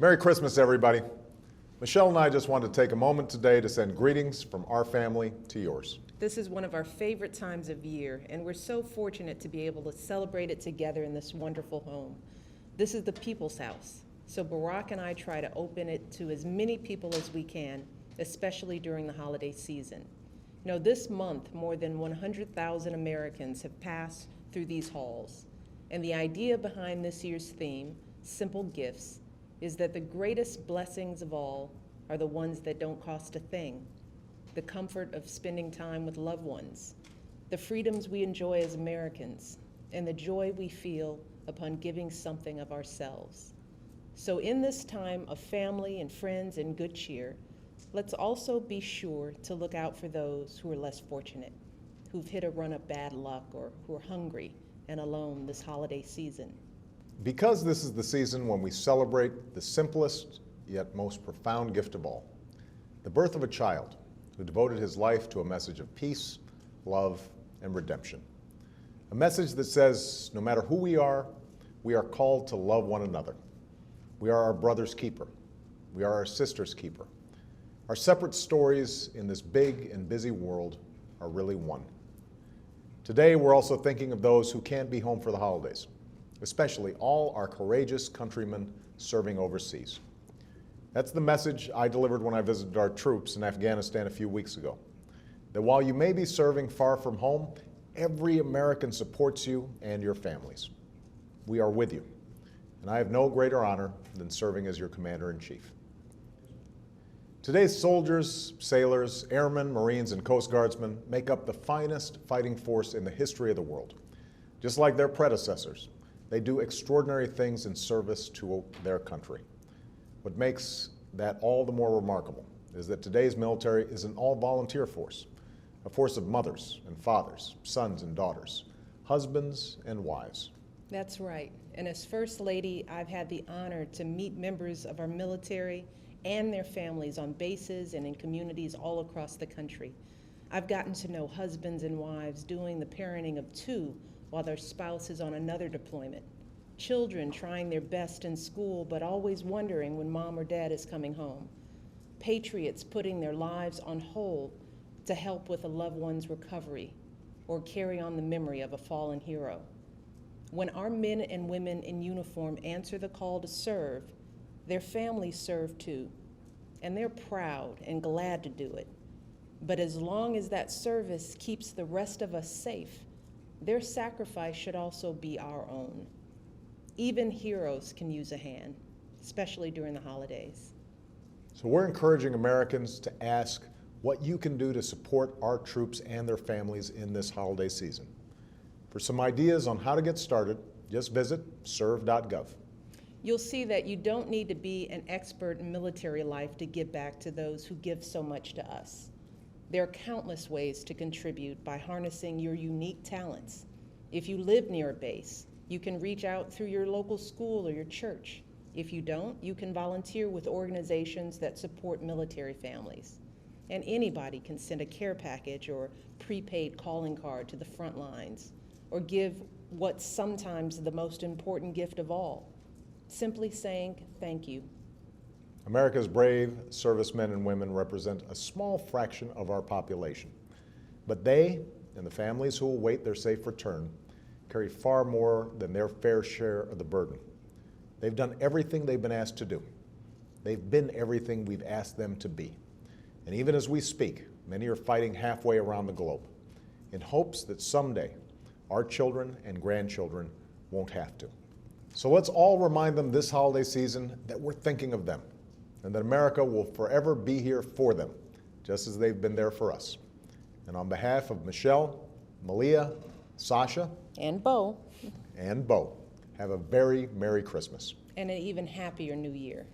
Merry Christmas, everybody. Michelle and I just wanted to take a moment today to send greetings from our family to yours. This is one of our favorite times of year, and we're so fortunate to be able to celebrate it together in this wonderful home. This is the people's house, so Barack and I try to open it to as many people as we can, especially during the holiday season. You know, this month, more than 100,000 Americans have passed through these halls, and the idea behind this year's theme, Simple Gifts, is that the greatest blessings of all are the ones that don't cost a thing. The comfort of spending time with loved ones, the freedoms we enjoy as Americans, and the joy we feel upon giving something of ourselves. So in this time of family and friends and good cheer, let's also be sure to look out for those who are less fortunate, who've hit a run of bad luck or who are hungry and alone this holiday season. Because this is the season when we celebrate the simplest yet most profound gift of all, the birth of a child who devoted his life to a message of peace, love, and redemption. A message that says no matter who we are called to love one another. We are our brother's keeper. We are our sister's keeper. Our separate stories in this big and busy world are really one. Today, we're also thinking of those who can't be home for the holidays, especially all our courageous countrymen serving overseas. That's the message I delivered when I visited our troops in Afghanistan a few weeks ago. That while you may be serving far from home, every American supports you and your families. We are with you, and I have no greater honor than serving as your Commander-in-Chief. Today's soldiers, sailors, airmen, Marines, and Coast Guardsmen make up the finest fighting force in the history of the world. Just like their predecessors, they do extraordinary things in service to their country. What makes that all the more remarkable is that today's military is an all-volunteer force, a force of mothers and fathers, sons and daughters, husbands and wives. That's right. And as First Lady, I've had the honor to meet members of our military and their families on bases and in communities all across the country. I've gotten to know husbands and wives doing the parenting of two while their spouse is on another deployment. Children trying their best in school, but always wondering when mom or dad is coming home. Patriots putting their lives on hold to help with a loved one's recovery or carry on the memory of a fallen hero. When our men and women in uniform answer the call to serve, their families serve too, and they're proud and glad to do it. But as long as that service keeps the rest of us safe, their sacrifice should also be our own. Even heroes can use a hand, especially during the holidays. So we're encouraging Americans to ask what you can do to support our troops and their families in this holiday season. For some ideas on how to get started, just visit serve.gov. You'll see that you don't need to be an expert in military life to give back to those who give so much to us. There are countless ways to contribute by harnessing your unique talents. If you live near a base, you can reach out through your local school or your church. If you don't, you can volunteer with organizations that support military families. And anybody can send a care package or prepaid calling card to the front lines, or give what's sometimes the most important gift of all, simply saying thank you. America's brave servicemen and women represent a small fraction of our population, but they and the families who await their safe return carry far more than their fair share of the burden. They've done everything they've been asked to do. They've been everything we've asked them to be. And even as we speak, many are fighting halfway around the globe in hopes that someday our children and grandchildren won't have to. So let's all remind them this holiday season that we're thinking of them and that America will forever be here for them, just as they've been there for us. And on behalf of Michelle, Malia, Sasha, And Bo. and Bo, have a very Merry Christmas. And an even happier New Year.